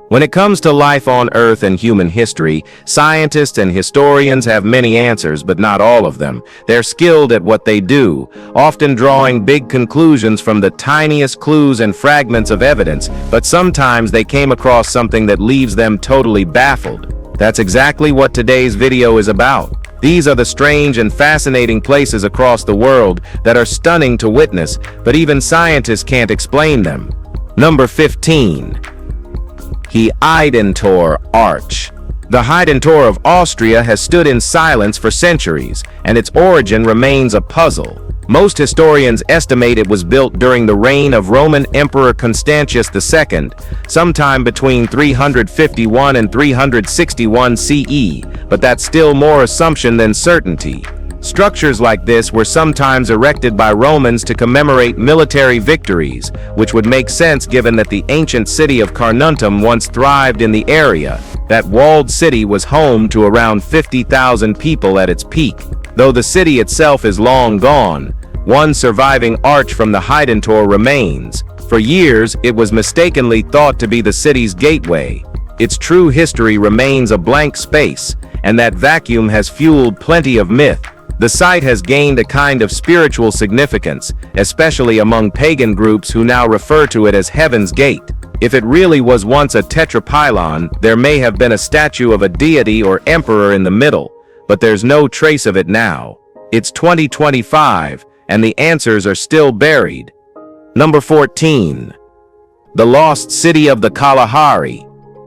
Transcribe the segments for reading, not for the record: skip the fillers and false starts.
When it comes to life on Earth and human history, scientists and historians have many answers, but not all of them. They're skilled at what they do, often drawing big conclusions from the tiniest clues and fragments of evidence, but sometimes they came across something that leaves them totally baffled. That's exactly what today's video is about. These are the strange and fascinating places across the world that are stunning to witness, but even scientists can't explain them. Number 15. Hidentor Arch. The Hidentor of Austria has stood in silence for centuries, and its origin remains a puzzle. Most historians estimate it was built during the reign of Roman Emperor Constantius II, sometime between 351 and 361 CE, but that's still more assumption than certainty. Structures like this were sometimes erected by Romans to commemorate military victories, which would make sense given that the ancient city of Carnuntum once thrived in the area. That walled city was home to around 50,000 people at its peak. Though the city itself is long gone, one surviving arch from the Hidentor remains. For years, it was mistakenly thought to be the city's gateway. Its true history remains a blank space, and that vacuum has fueled plenty of myth. The site has gained a kind of spiritual significance, especially among pagan groups who now refer to it as Heaven's Gate. If it really was once a tetrapylon, there may have been a statue of a deity or emperor in the middle, but there's no trace of it now. It's 2025, and the answers are still buried. Number 14. The Lost City of the Kalahari.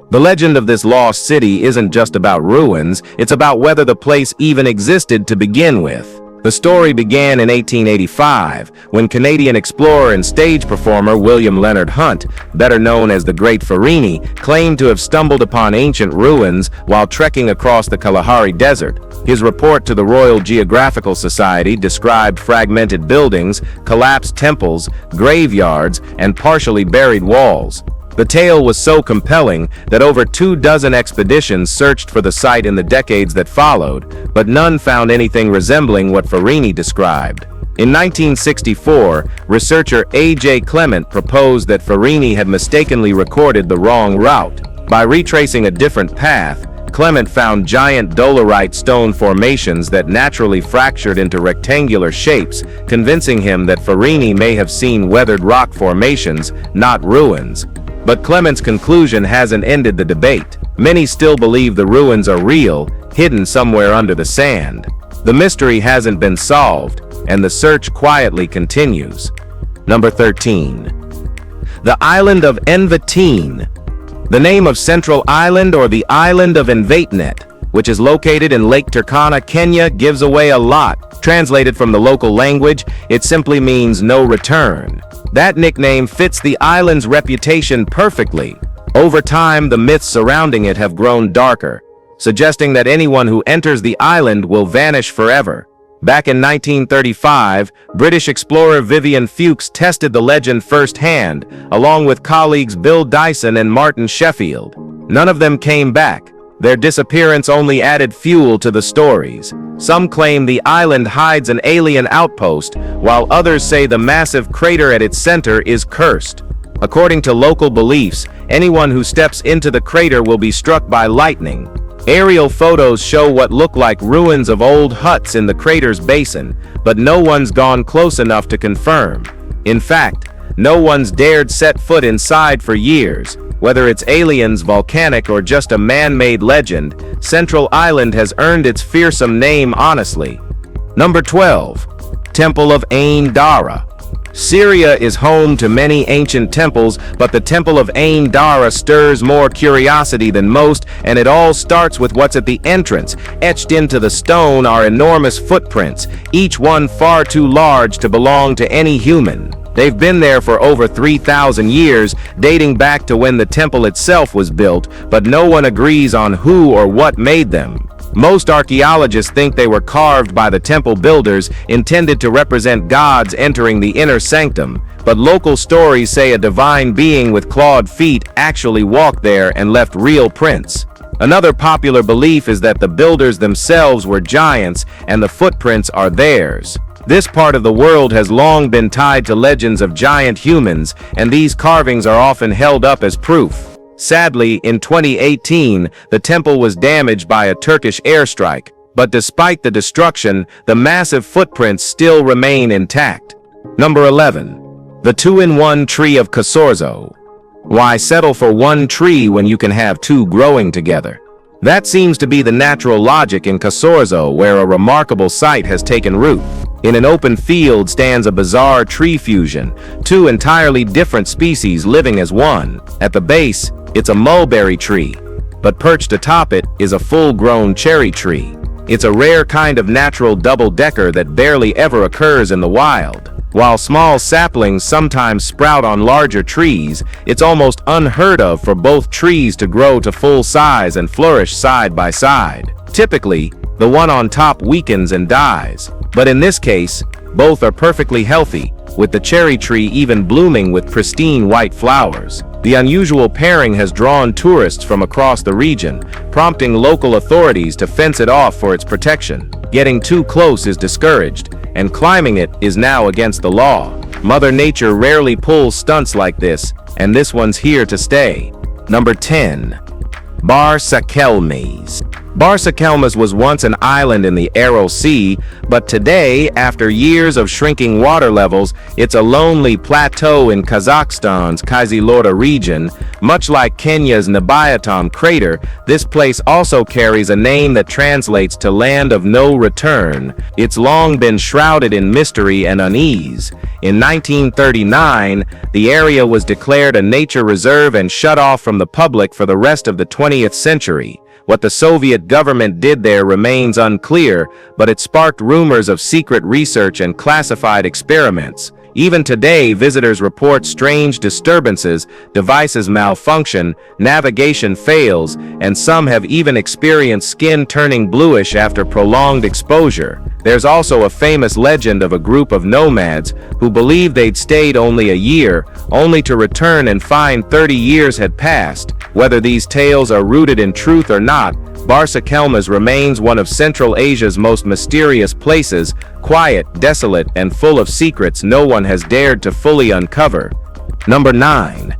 The legend of this lost city isn't just about ruins, it's about whether the place even existed to begin with. The story began in 1885, when Canadian explorer and stage performer William Leonard Hunt, better known as the Great Farini, claimed to have stumbled upon ancient ruins while trekking across the Kalahari Desert. His report to the Royal Geographical Society described fragmented buildings, collapsed temples, graveyards, and partially buried walls. The tale was so compelling that over 24 expeditions searched for the site in the decades that followed, but none found anything resembling what Farini described. In 1964, researcher A.J. Clement proposed that Farini had mistakenly recorded the wrong route. By retracing a different path, Clement found giant dolerite stone formations that naturally fractured into rectangular shapes, convincing him that Farini may have seen weathered rock formations, not ruins. But Clement's conclusion hasn't ended the debate. Many still believe the ruins are real, hidden somewhere under the sand. The mystery hasn't been solved, and the search quietly continues. Number 13. The Island of Envatine. The name of Central Island, or the Island of Envatine, which is located in Lake Turkana, Kenya, gives away a lot. Translated from the local language, it simply means no return. That nickname fits the island's reputation perfectly. Over time, the myths surrounding it have grown darker, suggesting that anyone who enters the island will vanish forever. Back in 1935, British explorer Vivian Fuchs tested the legend firsthand, along with colleagues Bill Dyson and Martin Sheffield. None of them came back. Their disappearance only added fuel to the stories. Some claim the island hides an alien outpost, while others say the massive crater at its center is cursed. According to local beliefs, anyone who steps into the crater will be struck by lightning. Aerial photos show what look like ruins of old huts in the crater's basin, but no one's gone close enough to confirm. In fact, no one's dared set foot inside for years. Whether it's aliens, volcanic, or just a man-made legend, Central Island has earned its fearsome name honestly. Number 12. Temple of Ain Dara. Syria is home to many ancient temples, but the Temple of Ain Dara stirs more curiosity than most, and it all starts with what's at the entrance. Etched into the stone are enormous footprints, each one far too large to belong to any human. They've been there for over 3,000 years, dating back to when the temple itself was built, but no one agrees on who or what made them. Most archaeologists think they were carved by the temple builders, intended to represent gods entering the inner sanctum, but local stories say a divine being with clawed feet actually walked there and left real prints. Another popular belief is that the builders themselves were giants and the footprints are theirs. This part of the world has long been tied to legends of giant humans, and these carvings are often held up as proof. Sadly, in 2018, the temple was damaged by a Turkish airstrike, but despite the destruction, the massive footprints still remain intact. Number 11. The Two-in-One Tree of Casorzo. Why settle for one tree when you can have two growing together? That seems to be the natural logic in Casorzo, where a remarkable sight has taken root. In an open field stands a bizarre tree fusion, two entirely different species living as one. At the base, it's a mulberry tree, but perched atop it is a full-grown cherry tree. It's a rare kind of natural double-decker that barely ever occurs in the wild. While small saplings sometimes sprout on larger trees, it's almost unheard of for both trees to grow to full size and flourish side by side. Typically, the one on top weakens and dies, but in this case, both are perfectly healthy, with the cherry tree even blooming with pristine white flowers. The unusual pairing has drawn tourists from across the region, prompting local authorities to fence it off for its protection. Getting too close is discouraged, and climbing it is now against the law. Mother Nature rarely pulls stunts like this, and this one's here to stay. Number 10. Barakelm. Barakelm was once an island in the Aral Sea, but today, after years of shrinking water levels, it's a lonely plateau in Kazakhstan's Cucilo region. Much like Kenya's Nabiatam crater, this place also carries a name that translates to land of no return. It's long been shrouded in mystery and unease. In 1939, the area was declared a nature reserve and shut off from the public for the rest of the 20th century. What the Soviet government did there remains unclear, but it sparked rumors of secret research and classified experiments. Even today, visitors report strange disturbances, devices malfunction, navigation fails, and some have even experienced skin turning bluish after prolonged exposure. There's also a famous legend of a group of nomads who believed they'd stayed only a year, only to return and find 30 years had passed. Whether these tales are rooted in truth or not, Barakelm remains one of Central Asia's most mysterious places, quiet, desolate, and full of secrets no one has dared to fully uncover. Number 9.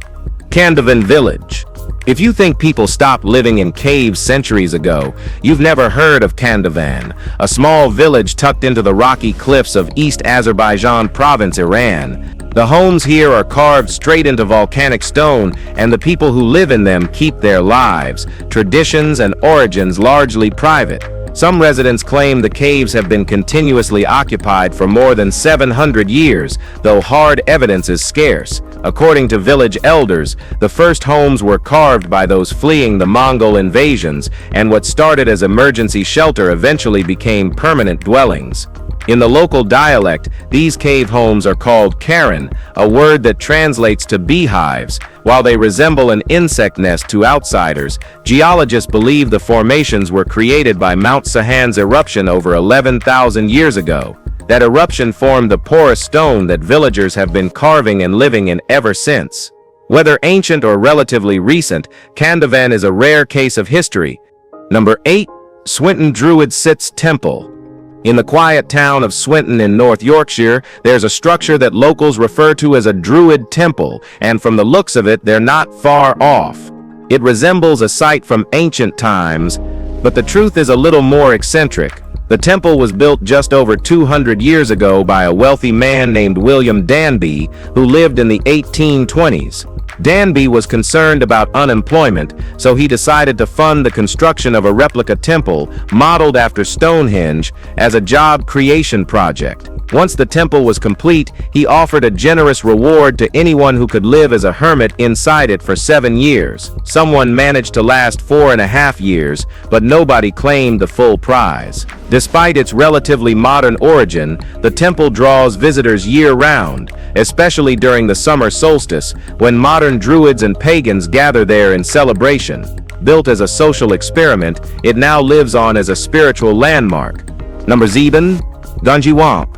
Candan Village. If you think people stopped living in caves centuries ago, you've never heard of Candan, a small village tucked into the rocky cliffs of East Azerbaijan province, Iran. The homes here are carved straight into volcanic stone, and the people who live in them keep their lives, traditions, and origins largely private. Some residents claim the caves have been continuously occupied for more than 700 years, though hard evidence is scarce. According to village elders, the first homes were carved by those fleeing the Mongol invasions, and what started as emergency shelter eventually became permanent dwellings. In the local dialect, these cave homes are called Karen, a word that translates to beehives. While they resemble an insect nest to outsiders, geologists believe the formations were created by Mount Sahan's eruption over 11,000 years ago. That eruption formed the porous stone that villagers have been carving and living in ever since. Whether ancient or relatively recent, Candan is a rare case of history. Number 8. Swinton Druid Sits Temple. In the quiet town of Swinton in North Yorkshire, there's a structure that locals refer to as a Druid temple, and from the looks of it, they're not far off. It resembles a site from ancient times, but the truth is a little more eccentric. The temple was built just over 200 years ago by a wealthy man named William Danby, who lived in the 1820s. Danby was concerned about unemployment, so he decided to fund the construction of a replica temple modeled after Stonehenge as a job creation project. Once the temple was complete, he offered a generous reward to anyone who could live as a hermit inside it for 7 years. Someone managed to last 4.5 years, but nobody claimed the full prize. Despite its relatively modern origin, the temple draws visitors year-round, especially during the summer solstice, when modern druids and pagans gather there in celebration. Built as a social experiment, it now lives on as a spiritual landmark. Number 7. Ganjiwamp.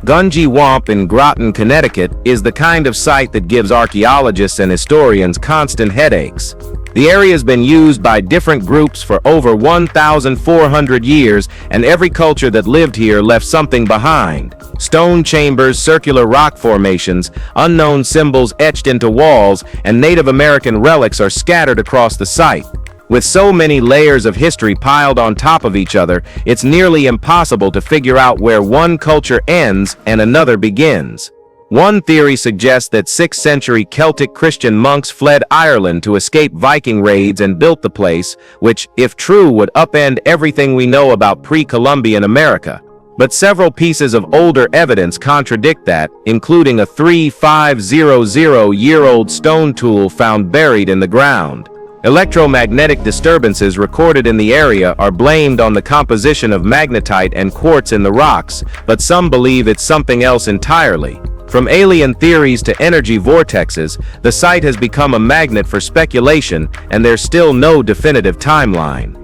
Ganjiwamp in Groton, Connecticut, is the kind of site that gives archaeologists and historians constant headaches. The area has been used by different groups for over 1,400 years, and every culture that lived here left something behind. Stone chambers, circular rock formations, unknown symbols etched into walls, and Native American relics are scattered across the site. With so many layers of history piled on top of each other, it's nearly impossible to figure out where one culture ends and another begins. One theory suggests that 6th century Celtic Christian monks fled Ireland to escape Viking raids and built the place, which, if true, would upend everything we know about pre-Columbian America. But several pieces of older evidence contradict that, including a 3,500-year-old stone tool found buried in the ground. Electromagnetic disturbances recorded in the area are blamed on the composition of magnetite and quartz in the rocks, but some believe it's something else entirely. From alien theories to energy vortexes, the site has become a magnet for speculation, and there's still no definitive timeline.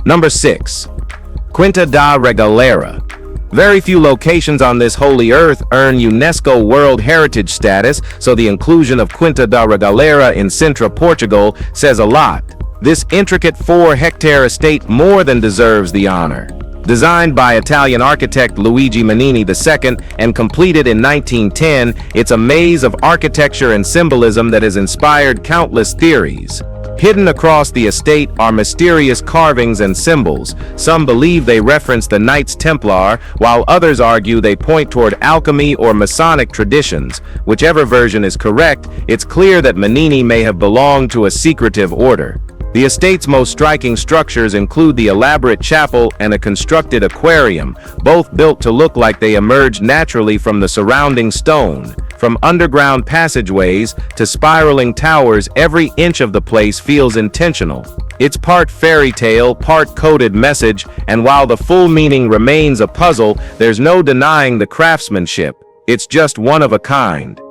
Number 6. Quinta da Regalera. Very few locations on this holy earth earn UNESCO World Heritage status, so the inclusion of Quinta da Regalera in Sintra, Portugal, says a lot. This intricate 4-hectare estate more than deserves the honor. Designed by Italian architect Luigi Manini II and completed in 1910, it's a maze of architecture and symbolism that has inspired countless theories. Hidden across the estate are mysterious carvings and symbols. Some believe they reference the Knights Templar, while others argue they point toward alchemy or Masonic traditions. Whichever version is correct, it's clear that Manini may have belonged to a secretive order. The estate's most striking structures include the elaborate chapel and a constructed aquarium, both built to look like they emerged naturally from the surrounding stone. From underground passageways to spiraling towers, every inch of the place feels intentional. It's part fairy tale, part coded message, and while the full meaning remains a puzzle, there's no denying the craftsmanship. It's just one of a kind.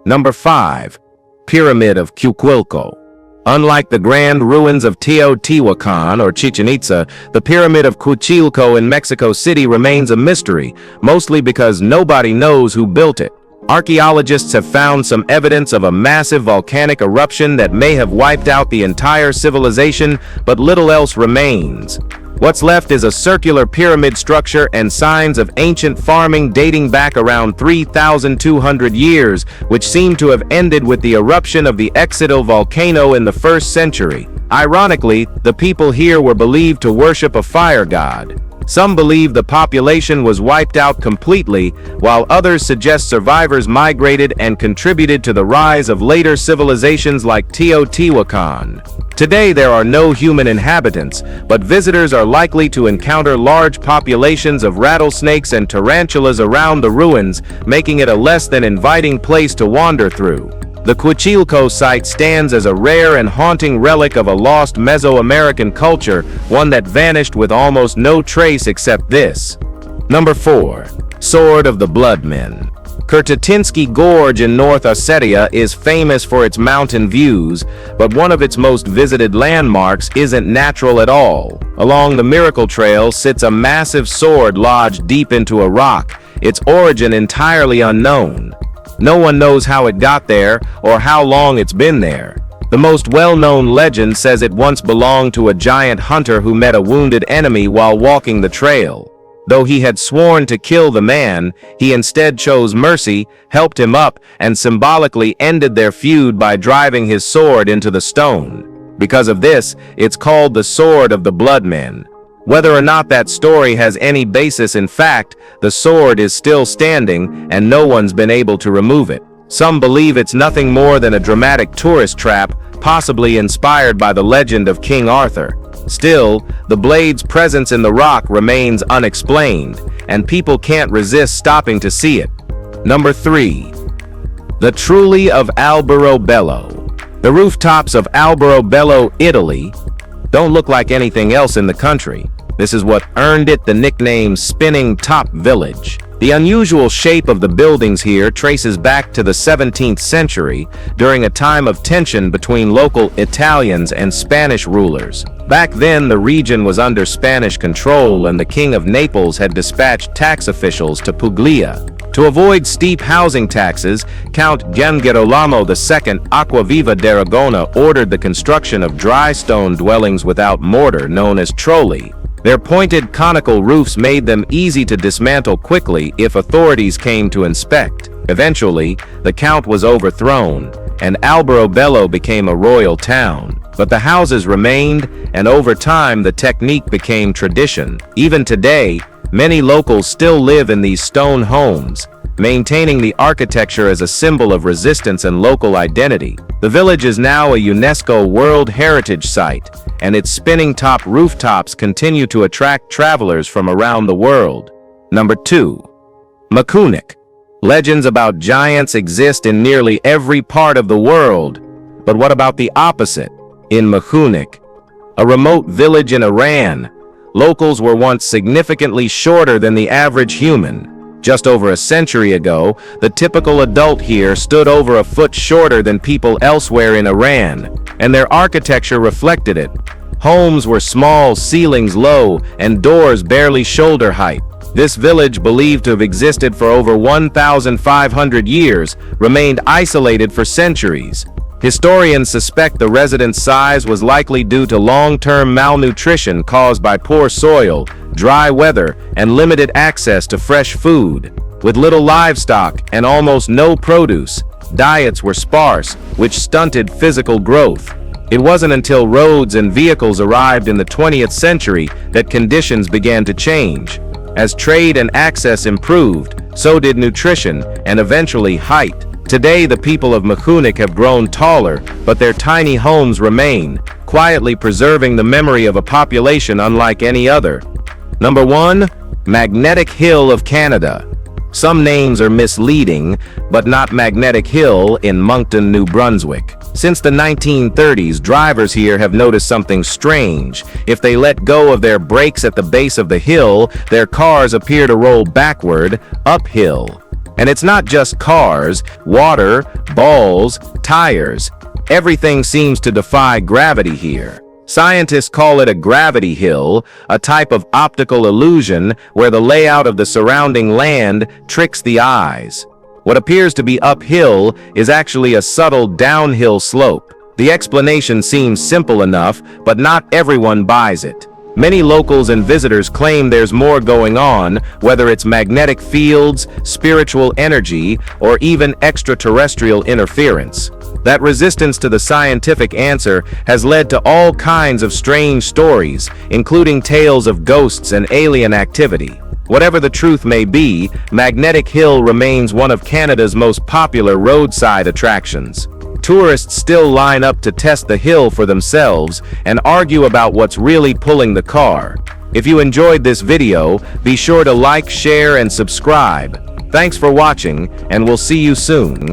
Number 5. Pyramid of Cucilo. Unlike the grand ruins of Teotihuacan or Chichen Itza, the Pyramid of Cucilo in Mexico City remains a mystery, mostly because nobody knows who built it. Archaeologists have found some evidence of a massive volcanic eruption that may have wiped out the entire civilization, but little else remains. What's left is a circular pyramid structure and signs of ancient farming dating back around 3,200 years, which seem to have ended with the eruption of the Cucilo volcano in the 1st century. Ironically, the people here were believed to worship a fire god. Some believe the population was wiped out completely, while others suggest survivors migrated and contributed to the rise of later civilizations like Teotihuacan. Today there are no human inhabitants, but visitors are likely to encounter large populations of rattlesnakes and tarantulas around the ruins, making it a less than inviting place to wander through. The Cucilo site stands as a rare and haunting relic of a lost Mesoamerican culture, one that vanished with almost no trace except this. Number 4. Sword of the Bloodman. Kurtatinsky Gorge in North Ossetia is famous for its mountain views, but one of its most visited landmarks isn't natural at all. Along the Miracle Trail sits a massive sword lodged deep into a rock, its origin entirely unknown. No one knows how it got there or how long it's been there. The most well-known legend says it once belonged to a giant hunter who met a wounded enemy while walking the trail. Though he had sworn to kill the man, he instead chose mercy, helped him up, and symbolically ended their feud by driving his sword into the stone. Because of this, it's called the Sword of the Bloodman. Whether or not that story has any basis in fact, the sword is still standing and no one's been able to remove it. Some believe it's nothing more than a dramatic tourist trap, possibly inspired by the legend of King Arthur. Still, the blade's presence in the rock remains unexplained, and people can't resist stopping to see it. Number 3. The Truly of Albero. The rooftops of Albero, Italy, don't look like anything else in the country. This is what earned it the nickname Spinning Top Village. The unusual shape of the buildings here traces back to the 17th century, during a time of tension between local Italians and Spanish rulers. Back then, the region was under Spanish control and the King of Naples had dispatched tax officials to Puglia. To avoid steep housing taxes, Count Ganjiwamp II Aquaviva d'Aragona ordered the construction of dry stone dwellings without mortar known as trulli. Their pointed conical roofs made them easy to dismantle quickly if authorities came to inspect. Eventually, the count was overthrown, and Albero became a royal town. But the houses remained, and over time the technique became tradition. Even today, many locals still live in these stone homes, maintaining the architecture as a symbol of resistance and local identity. The village is now a UNESCO World Heritage Site, and its spinning-top rooftops continue to attract travelers from around the world. Number 2. Makunik. Legends about giants exist in nearly every part of the world. But what about the opposite? In Makunik, a remote village in Iran, locals were once significantly shorter than the average human. Just over a century ago, the typical adult here stood over a foot shorter than people elsewhere in Iran, and their architecture reflected it. Homes were small, ceilings low, and doors barely shoulder height. This village, believed to have existed for over 1,500 years, remained isolated for centuries. Historians suspect the residents' size was likely due to long-term malnutrition caused by poor soil, dry weather, and limited access to fresh food. With little livestock and almost no produce, diets were sparse, which stunted physical growth. It wasn't until roads and vehicles arrived in the 20th century that conditions began to change. As trade and access improved, so did nutrition and eventually height. Today, the people of Makunik have grown taller, but their tiny homes remain, quietly preserving the memory of a population unlike any other. Number 1. Magnetic Hill of Canada. Some names are misleading, but not Magnetic Hill in Moncton, New Brunswick. Since the 1930s, drivers here have noticed something strange. If they let go of their brakes at the base of the hill, their cars appear to roll backward, uphill. And it's not just cars, water, balls, tires. Everything seems to defy gravity here. Scientists call it a gravity hill, a type of optical illusion where the layout of the surrounding land tricks the eyes. What appears to be uphill is actually a subtle downhill slope. The explanation seems simple enough, but not everyone buys it. Many locals and visitors claim there's more going on, whether it's magnetic fields, spiritual energy, or even extraterrestrial interference. That resistance to the scientific answer has led to all kinds of strange stories, including tales of ghosts and alien activity. Whatever the truth may be, Magnetic Hill remains one of Canada's most popular roadside attractions. Tourists still line up to test the hill for themselves and argue about what's really pulling the car. If you enjoyed this video, be sure to like, share, and subscribe. Thanks for watching, and we'll see you soon.